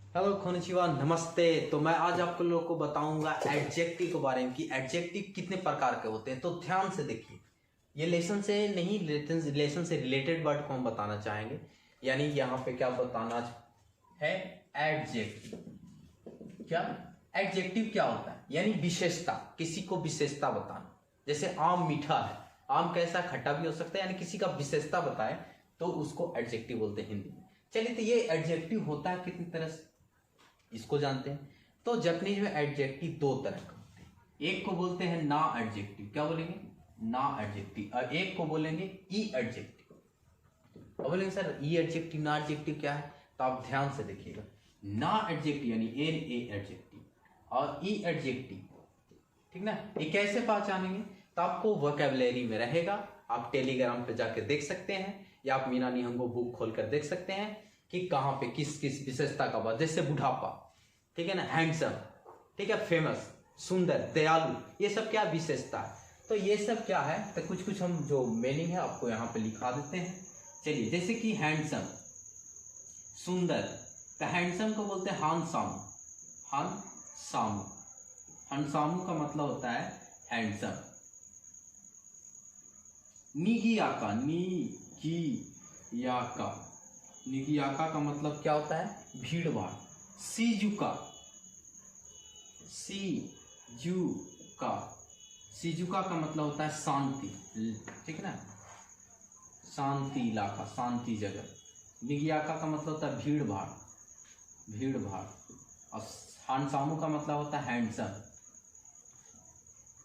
Hello खोनिचिवा, नमस्ते। तो मैं आज आपको लोगों को बताऊंगा एडजेक्टिव के बारे में कि एडजेक्टिव कितने प्रकार के होते हैं। तो ध्यान से देखिए, ये लेसन से नहीं, लेसन से रिलेटेड वर्ड को हम बताना चाहेंगे। यानी यहाँ पे क्या बताना है, एडजेक्टिव। क्या एडजेक्टिव क्या होता है? यानी विशेषता, किसी को विशेषता बताना। जैसे आम मीठा है, आम कैसा, खट्टा भी हो सकता है। यानी किसी का विशेषता बताए तो उसको एडजेक्टिव बोलते हैं हिंदी में। चलिए, तो ये एडजेक्टिव होता है कितनी तरह से, इसको जानते हैं। तो जापानीज में एडजेक्टिव दो तरह के होते हैं। एक को बोलते हैं ना एडजेक्टिव। क्या बोलेंगे? ना एडजेक्टिव। और एक को बोलेंगे ई एडजेक्टिव। अब बोलेंगे सर ई एडजेक्टिव ना एडजेक्टिव क्या है? तो आप ध्यान से देखिएगा। ना एडजेक्टिव यानी एन ए एडजेक्टिव और ई एडजेक्टिव, ठीक ना, ये कैसे पहचानेंगे? तो आपको वोकैबुलरी में रहेगा। आप टेलीग्राम पे जाके देख सकते हैं या आप मीना निहंगो बुक खोलकर देख सकते हैं कि कहाँ पे किस किस विशेषता का बात। जैसे बुढ़ापा, ठीक है ना, हैंडसम, ठीक है, फेमस, सुंदर, दयालु, ये सब क्या विशेषता है। तो ये सब क्या है, तो कुछ कुछ हम जो मीनिंग है आपको यहाँ पे लिखा देते हैं। चलिए, जैसे कि हैंडसम, सुंदर, तो हैंडसम को बोलते हैं हानसामू। हानसामू, हानसामू का मतलब होता है हैंडसम। निगियाका, निगियाका, निगियाका का मतलब क्या होता है? भीड़ भाड़। सीजुका, सीजुका, सीजुका का मतलब होता है शांति, ठीक है ना, शांति इलाका, शांति जगह। निगियाका का मतलब होता है भीड़ भाड़, भीड़ भाड़। और हानसामू का मतलब होता है हैंडसम।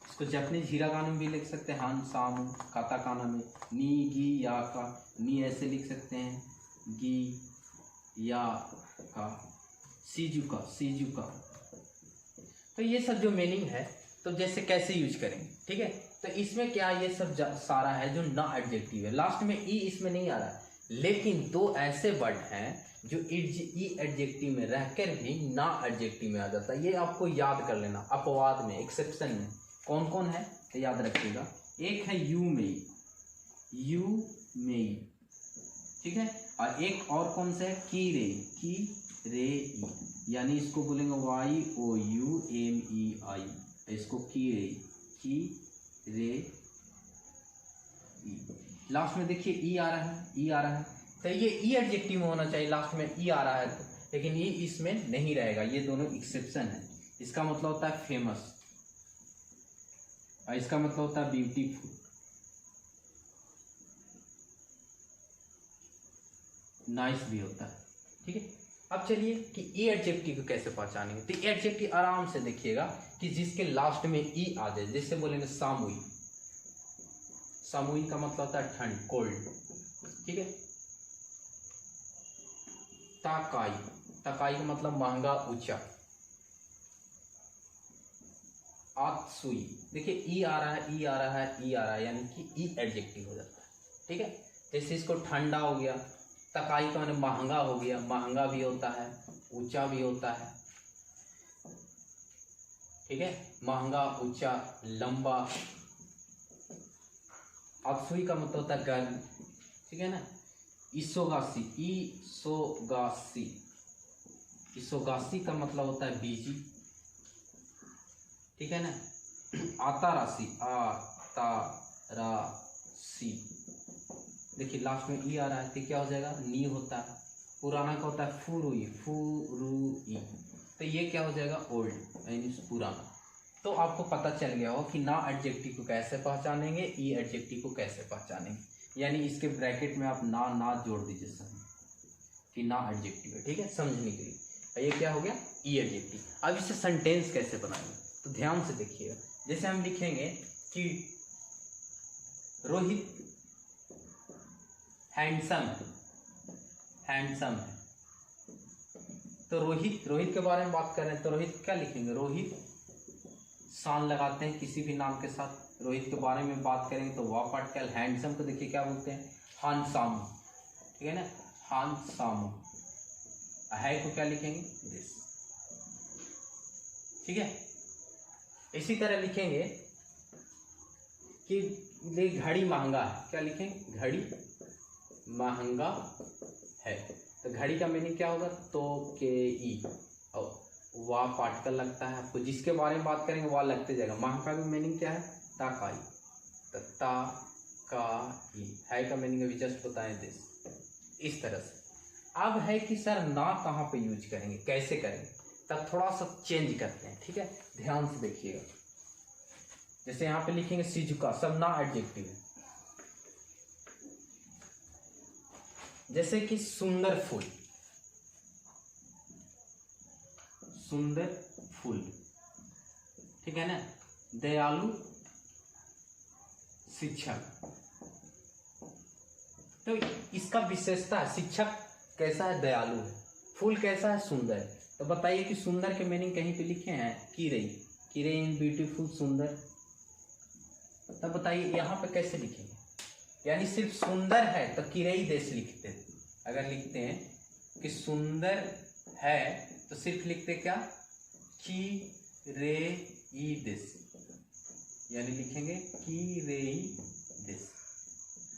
इसको जापानीज हिरागाना में भी लिख सकते हैं, हानसामू। काताकाना में नी गी या का, नी ऐसे लिख सकते हैं, गी या का, सीजुका, सीजुका। तो ये सब जो मीनिंग है, तो जैसे कैसे यूज करेंगे, ठीक है। तो इसमें क्या, ये सब सारा है जो ना एडजेक्टिव है। लास्ट में ई इसमें नहीं आ रहा है, लेकिन दो ऐसे वर्ड हैं जो ई एडजेक्टिव में रहकर भी ना एडजेक्टिव में आ जाता है। ये आपको याद कर लेना, अपवाद में, एक्सेप्शन में कौन कौन है तो याद रखिएगा। एक है यू में, यू में, ठीक है। और एक और कौन सा है, की रे, की रे ई, यानी इसको बोलेंगे Y O U M E I, इसको की रे, की रे ई। लास्ट में देखिए ई आ रहा है, ई आ रहा है, तो ये ई एडजेक्टिव में होना चाहिए। लास्ट में ई आ रहा है तो, लेकिन ये इसमें नहीं रहेगा। ये दोनों एक्सेप्शन है। इसका मतलब होता है फेमस और इसका मतलब होता है ब्यूटीफुल, नाइस भी होता है, ठीक है। अब चलिए कि ई एडजेक्टिव को कैसे पहचानेंगे। तो ई एडजेक्टिव आराम से देखिएगा कि जिसके लास्ट में ई आ जाए। जैसे बोलेंगे सामुई, सामुई का मतलब होता है ठंड, कोल्ड, ठीक है। ताकाई, ताकाई का मतलब महंगा, ऊंचा। आत्सुई, देखिए ई आ रहा है, ई आ रहा है, ई आ रहा है, यानी कि ई एडजेक्टिव हो जाता है, ठीक है। जैसे इसको ठंडा हो गया, तकाई का मतलब महंगा हो गया, महंगा भी होता है, ऊंचा भी होता है, ठीक है, महंगा, ऊंचा, लंबा। आत्सुई का मतलब होता है गर्म, ठीक है ना। इसोगासी, इसोगासी, इसोगासी का मतलब होता है बिजी, ठीक है ना। आतारासी, आतारासी, देखिए लास्ट में ई आ रहा है तो क्या हो जाएगा, नी होता है। पुराना का होता है फुरुई, फुरुई, तो ये क्या हो जाएगा, ओल्ड, यानी पुराना। तो आपको पता चल गया हो कि ना एडजेक्टिव को कैसे पहचानेंगे, ई एडजेक्टिव को कैसे पहचानेंगे। यानी इसके ब्रैकेट में आप ना जोड़ दीजिए सब कि ना एडजेक्टिव है, ठीक है, समझने के लिए। ये क्या हो गया, ई एडजेक्टिव। अब इसे सेंटेंस कैसे बनाएंगे, तो ध्यान से देखिएगा। जैसे हम लिखेंगे कि रोहित हैंडसम, हैंडसम है, तो रोहित, रोहित के बारे में बात कर रहे हैं तो रोहित क्या लिखेंगे, रोहित, शान लगाते हैं किसी भी नाम के साथ। रोहित के बारे में बात करेंगे तो वाह पार्टिकल। हैंडसम को देखिए क्या बोलते हैं, हानसामू, ठीक है ना, हानसामू। है को क्या लिखेंगे, दिस, ठीक है। इसी तरह लिखेंगे कि घड़ी महंगा है, क्या लिखेंगे, घड़ी महंगा है, तो घड़ी का मीनिंग क्या होगा? तो के ई, और वाह पार्टिकल लगता है आपको, जिसके बारे में बात करेंगे वाह लगते जाएगा। माह का भी मीनिंग क्या है? ताकाई, तो ता का ई। है का मीनिंग अभी जस्ट बताएं दिस, इस तरह से। अब है कि सर ना कहाँ पे यूज करेंगे, कैसे करेंगे, तब थोड़ा सा चेंज करते हैं, ठीक है, ध्यान से देखिएगा। जैसे यहाँ पे लिखेंगे शिजुका, सब ना एडजेक्टिव है। जैसे कि सुंदर फूल, सुंदर फूल, ठीक है ना। दयालु शिक्षक, तो इसका विशेषता है, शिक्षक कैसा है? दयालु है। फूल कैसा है? सुंदर है। तो बताइए कि सुंदर के मीनिंग कहीं पे लिखे हैं? किरई, किरई इन ब्यूटीफुल, सुंदर। तब बताइए यहाँ पे कैसे लिखेंगे? यानी सिर्फ सुंदर है तो किरई देश लिखते हैं। अगर लिखते हैं कि सुंदर है तो सिर्फ लिखते क्या? किरेई देश, यानी लिखेंगे किरेई देश।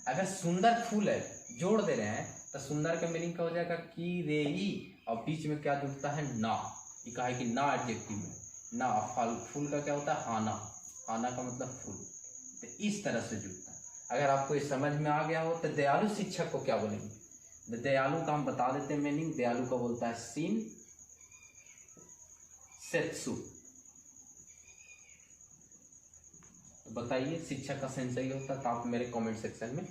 अगर सुंदर फूल है, जोड़ दे रहे हैं, तो सुंदर का मीनिंग क्या हो जाएगा? किरेई, और बीच में क्या जुड़ता है? ना। ये कहा है कि ना एडजेक्टिव में ना। फल फूल का क्या होता है? हाना, हाना का मतलब फूल। तो इस तरह से जुड़ता है। अगर आपको ये समझ में आ गया हो तो दयालु शिक्षक को क्या बोलेंगे? दयालु का हम बता देते हैं मीनिंग। दयालु का बोलता है शिन सेत्सु। बताइए शिक्षक का सेंस सही होता है तो आप मेरे कमेंट सेक्शन में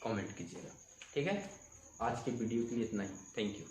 कमेंट कीजिएगा, ठीक है। आज के वीडियो के लिए इतना ही, थैंक यू।